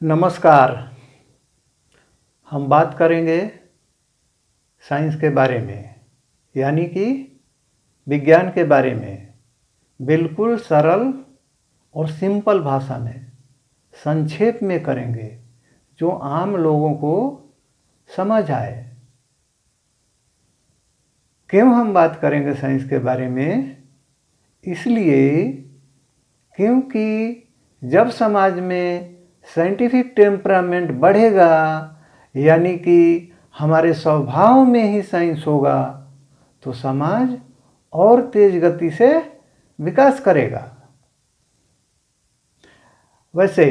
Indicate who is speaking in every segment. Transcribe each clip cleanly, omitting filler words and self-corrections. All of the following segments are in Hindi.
Speaker 1: नमस्कार। हम बात करेंगे साइंस के बारे में, यानी कि विज्ञान के बारे में, बिल्कुल सरल और सिंपल भाषा में, संक्षेप में करेंगे, जो आम लोगों को समझ आए। क्यों हम बात करेंगे साइंस के बारे में? इसलिए क्योंकि जब समाज में साइंटिफिक टेम्परामेंट बढ़ेगा, यानी कि हमारे स्वभाव में ही साइंस होगा, तो समाज और तेज गति से विकास करेगा। वैसे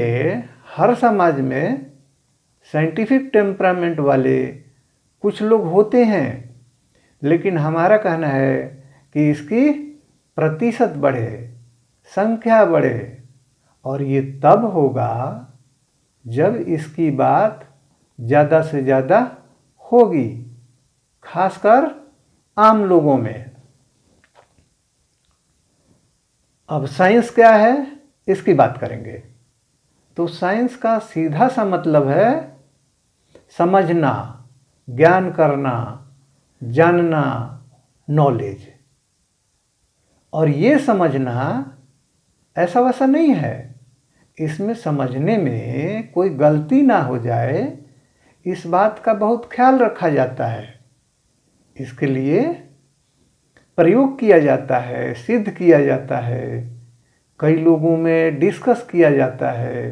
Speaker 1: हर समाज में साइंटिफिक टेम्परामेंट वाले कुछ लोग होते हैं, लेकिन हमारा कहना है कि इसकी प्रतिशत बढ़े, संख्या बढ़े, और ये तब होगा जब इसकी बात ज़्यादा से ज़्यादा होगी, खासकर आम लोगों में। अब साइंस क्या है, इसकी बात करेंगे। तो साइंस का सीधा सा मतलब है समझना, ज्ञान करना, जानना, नॉलेज। और ये समझना ऐसा वैसा नहीं है, इसमें समझने में कोई गलती ना हो जाए, इस बात का बहुत ख्याल रखा जाता है। इसके लिए प्रयोग किया जाता है, सिद्ध किया जाता है, कई लोगों में डिस्कस किया जाता है,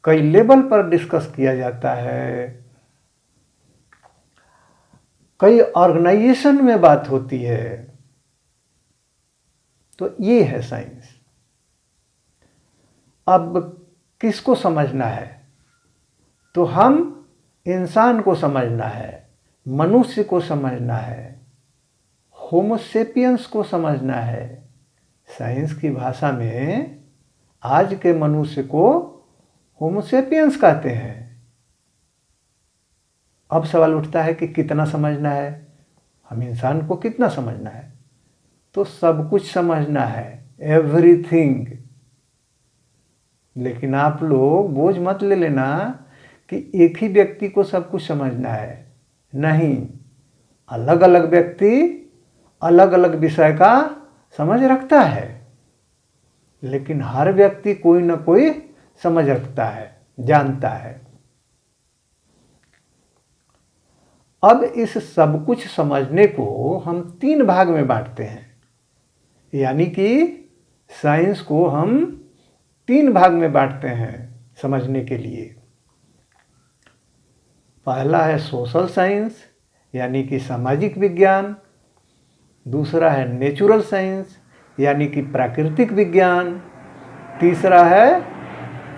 Speaker 1: कई लेवल पर डिस्कस किया जाता है, कई ऑर्गेनाइजेशन में बात होती है। तो ये है साइंस। अब किसको समझना है? तो हम इंसान को समझना है, मनुष्य को समझना है, होमोसेपियंस को समझना है। साइंस की भाषा में आज के मनुष्य को होमोसेपियंस कहते हैं। अब सवाल उठता है कि कितना समझना है, हम इंसान को कितना समझना है? तो सब कुछ समझना है, एवरीथिंग। लेकिन आप लोग बोझ मत ले लेना कि एक ही व्यक्ति को सब कुछ समझना है। नहीं, अलग अलग व्यक्ति अलग अलग विषय का समझ रखता है, लेकिन हर व्यक्ति कोई ना कोई समझ रखता है, जानता है। अब इस सब कुछ समझने को हम 3 भाग में बांटते हैं, यानी कि साइंस को हम 3 भाग में बांटते हैं समझने के लिए। पहला है सोशल साइंस, यानी कि सामाजिक विज्ञान। दूसरा है नेचुरल साइंस, यानी कि प्राकृतिक विज्ञान। तीसरा है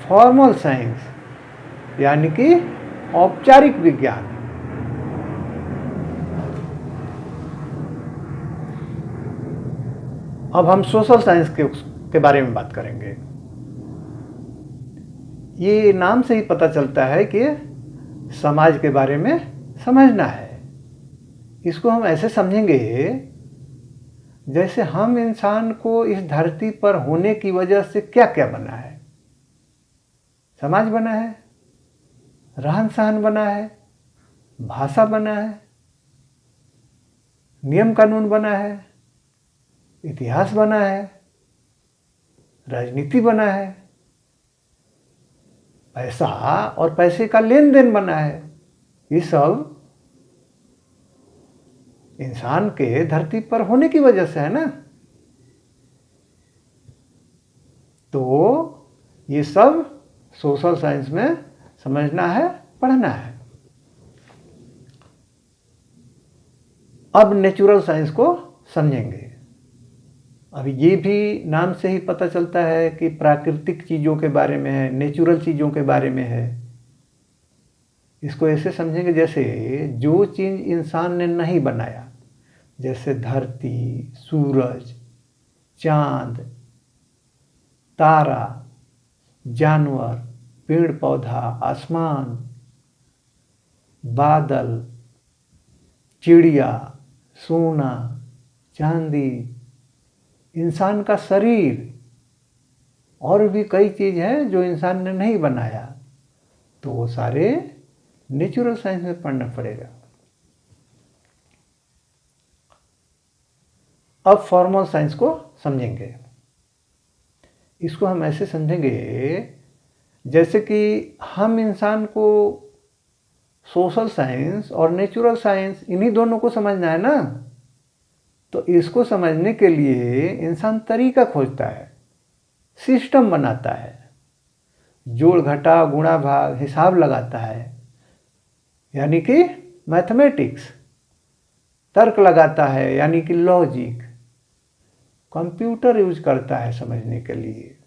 Speaker 1: फॉर्मल साइंस, यानी कि औपचारिक विज्ञान। अब हम सोशल साइंस के बारे में बात करेंगे। ये नाम से ही पता चलता है कि समाज के बारे में समझना है। इसको हम ऐसे समझेंगे जैसे हम इंसान को इस धरती पर होने की वजह से क्या क्या बना है। समाज बना है, रहन सहन बना है, भाषा बना है, नियम कानून बना है, इतिहास बना है, राजनीति बना है, पैसा और पैसे का लेन देन बना है। ये सब इंसान के धरती पर होने की वजह से है ना। तो ये सब सोशल साइंस में समझना है, पढ़ना है। अब नेचुरल साइंस को समझेंगे। अब ये भी नाम से ही पता चलता है कि प्राकृतिक चीज़ों के बारे में है, नेचुरल चीज़ों के बारे में है। इसको ऐसे समझेंगे जैसे जो चीज़ इंसान ने नहीं बनाया, जैसे धरती, सूरज, चांद, तारा, जानवर, पेड़ पौधा, आसमान, बादल, चिड़िया, सोना, चांदी, इंसान का शरीर, और भी कई चीज़ हैं जो इंसान ने नहीं बनाया। तो वो सारे नेचुरल साइंस में पढ़ना पड़ेगा। अब फॉर्मल साइंस को समझेंगे। इसको हम ऐसे समझेंगे जैसे कि हम इंसान को सोशल साइंस और नेचुरल साइंस इन्हीं दोनों को समझना है ना। तो इसको समझने के लिए इंसान तरीका खोजता है, सिस्टम बनाता है, जोड़ घटा गुणा भाग हिसाब लगाता है, यानी कि मैथमेटिक्स, तर्क लगाता है यानी कि लॉजिक, कंप्यूटर यूज करता है समझने के लिए।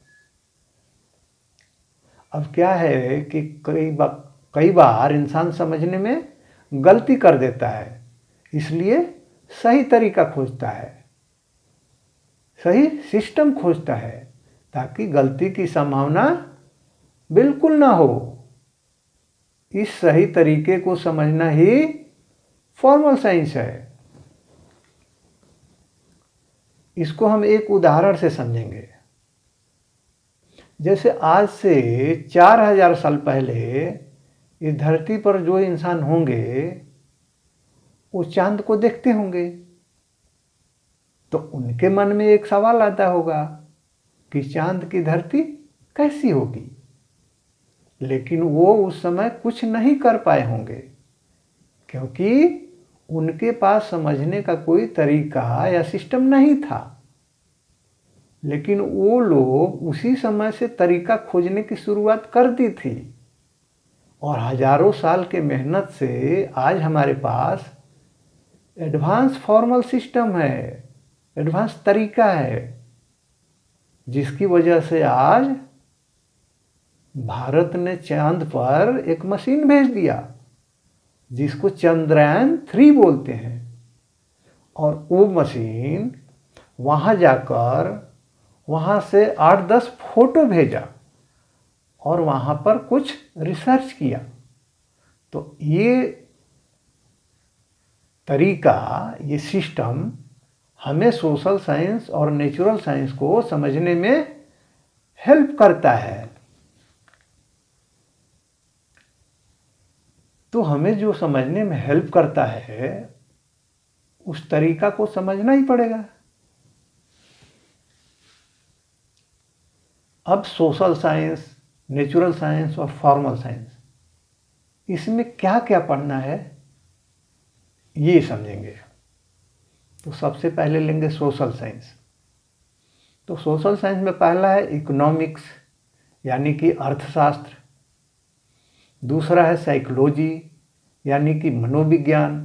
Speaker 1: अब क्या है कि कई बार इंसान समझने में गलती कर देता है, इसलिए सही तरीका खोजता है, सही सिस्टम खोजता है ताकि गलती की संभावना बिल्कुल ना हो। इस सही तरीके को समझना ही फॉर्मल साइंस है। इसको हम एक उदाहरण से समझेंगे। जैसे आज से 4000 साल पहले इस धरती पर जो इंसान होंगे वो चांद को देखते होंगे, तो उनके मन में एक सवाल आता होगा कि चांद की धरती कैसी होगी। लेकिन वो उस समय कुछ नहीं कर पाए होंगे क्योंकि उनके पास समझने का कोई तरीका या सिस्टम नहीं था। लेकिन वो लोग उसी समय से तरीका खोजने की शुरुआत कर दी थी और हजारों साल के मेहनत से आज हमारे पास एडवांस फॉर्मल सिस्टम है, एडवांस तरीका है, जिसकी वजह से आज भारत ने चांद पर एक मशीन भेज दिया जिसको चंद्रयान-3 बोलते हैं। और वो मशीन वहाँ जाकर वहाँ से 8-10 फोटो भेजा और वहाँ पर कुछ रिसर्च किया। तो ये तरीका, ये सिस्टम हमें सोशल साइंस और नेचुरल साइंस को समझने में हेल्प करता है। तो हमें जो समझने में हेल्प करता है उस तरीका को समझना ही पड़ेगा। अब सोशल साइंस, नेचुरल साइंस और फॉर्मल साइंस, इसमें क्या क्या पढ़ना है ये समझेंगे। तो सबसे पहले लेंगे सोशल साइंस। तो सोशल साइंस में पहला है इकोनॉमिक्स यानी कि अर्थशास्त्र, दूसरा है साइकोलॉजी यानी कि मनोविज्ञान,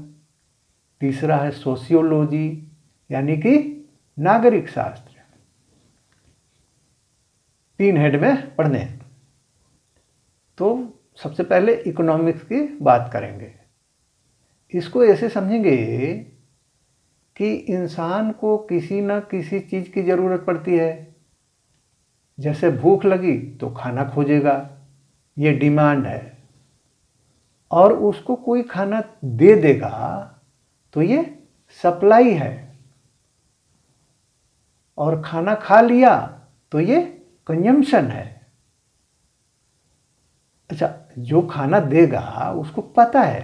Speaker 1: तीसरा है सोशियोलॉजी यानी कि नागरिक शास्त्र। 3 हेड में पढ़ने। तो सबसे पहले इकोनॉमिक्स की बात करेंगे। इसको ऐसे समझेंगे कि इंसान को किसी न किसी चीज़ की ज़रूरत पड़ती है। जैसे भूख लगी तो खाना खोजेगा, ये डिमांड है, और उसको कोई खाना दे देगा तो ये सप्लाई है, और खाना खा लिया तो ये कंजम्पशन है। अच्छा, जो खाना देगा उसको पता है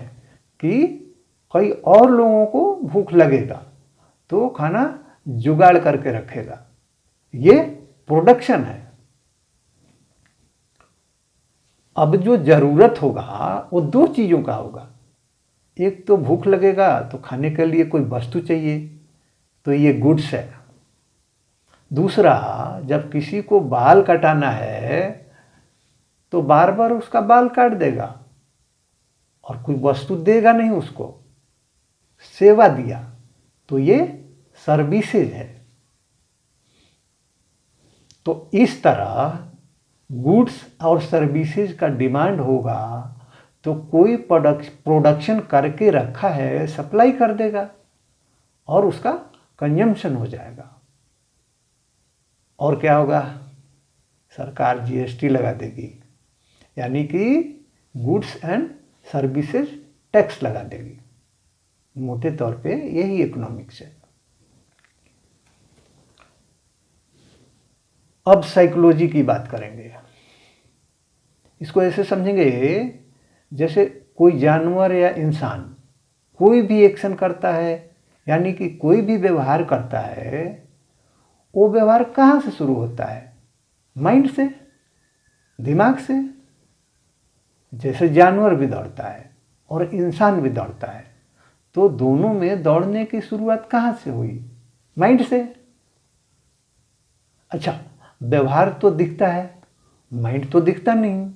Speaker 1: कि कई और लोगों को भूख लगेगा तो खाना जुगाड़ करके रखेगा, ये प्रोडक्शन है। अब जो ज़रूरत होगा वो 2 चीज़ों का होगा। एक तो भूख लगेगा तो खाने के लिए कोई वस्तु चाहिए, तो ये गुड्स है। दूसरा, जब किसी को बाल कटाना है तो बार बार उसका बाल काट देगा और कोई वस्तु देगा नहीं उसको, सेवा दिया, तो ये सर्विसेज है। तो इस तरह गुड्स और सर्विसेज का डिमांड होगा तो कोई प्रोडक्शन करके रखा है, सप्लाई कर देगा और उसका कंजम्पशन हो जाएगा। और क्या होगा? सरकार जीएसटी लगा देगी, यानी कि गुड्स एंड सर्विसेज टैक्स लगा देगी। मोटे तौर पे यही इकोनॉमिक्स है। अब साइकोलॉजी की बात करेंगे। इसको ऐसे समझेंगे जैसे कोई जानवर या इंसान कोई भी एक्शन करता है, यानी कि कोई भी व्यवहार करता है, वो व्यवहार कहाँ से शुरू होता है? माइंड से, दिमाग से। जैसे जानवर भी दौड़ता है और इंसान भी दौड़ता है, तो दोनों में दौड़ने की शुरुआत कहाँ से हुई? माइंड से। अच्छा, व्यवहार तो दिखता है, माइंड तो दिखता नहीं।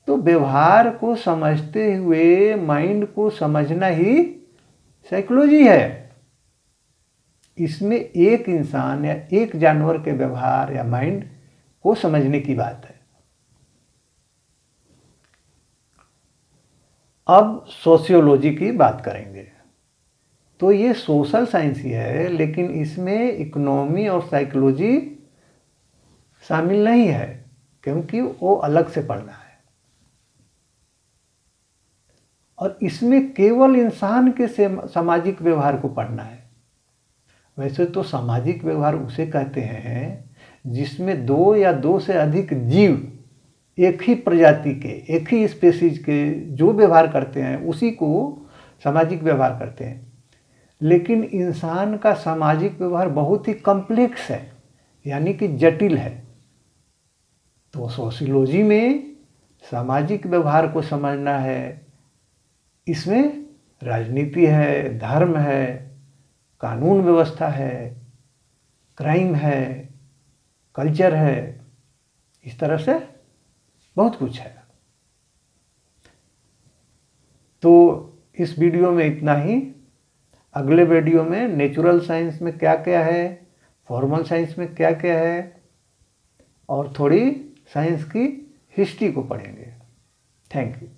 Speaker 1: तो व्यवहार को समझते हुए माइंड को समझना ही साइकोलॉजी है। इसमें एक इंसान या एक जानवर के व्यवहार या माइंड को समझने की बात है। अब सोशियोलॉजी की बात करेंगे। तो ये सोशल साइंस ही है, लेकिन इसमें इकोनॉमी और साइकोलॉजी शामिल नहीं है, क्योंकि वो अलग से पढ़ना है। और इसमें केवल इंसान के सामाजिक व्यवहार को पढ़ना है। वैसे तो सामाजिक व्यवहार उसे कहते हैं जिसमें दो या दो से अधिक जीव एक ही प्रजाति के, एक ही स्पेसीज के जो व्यवहार करते हैं उसी को सामाजिक व्यवहार कहते हैं। लेकिन इंसान का सामाजिक व्यवहार बहुत ही कॉम्प्लेक्स है, यानी कि जटिल है। तो सोशियोलॉजी में सामाजिक व्यवहार को समझना है। इसमें राजनीति है, धर्म है, कानून व्यवस्था है, क्राइम है, कल्चर है, इस तरह से बहुत कुछ है। तो इस वीडियो में इतना ही। अगले वीडियो में नेचुरल साइंस में क्या क्या है, फॉर्मल साइंस में क्या क्या है, और थोड़ी साइंस की हिस्ट्री को पढ़ेंगे। Thank you.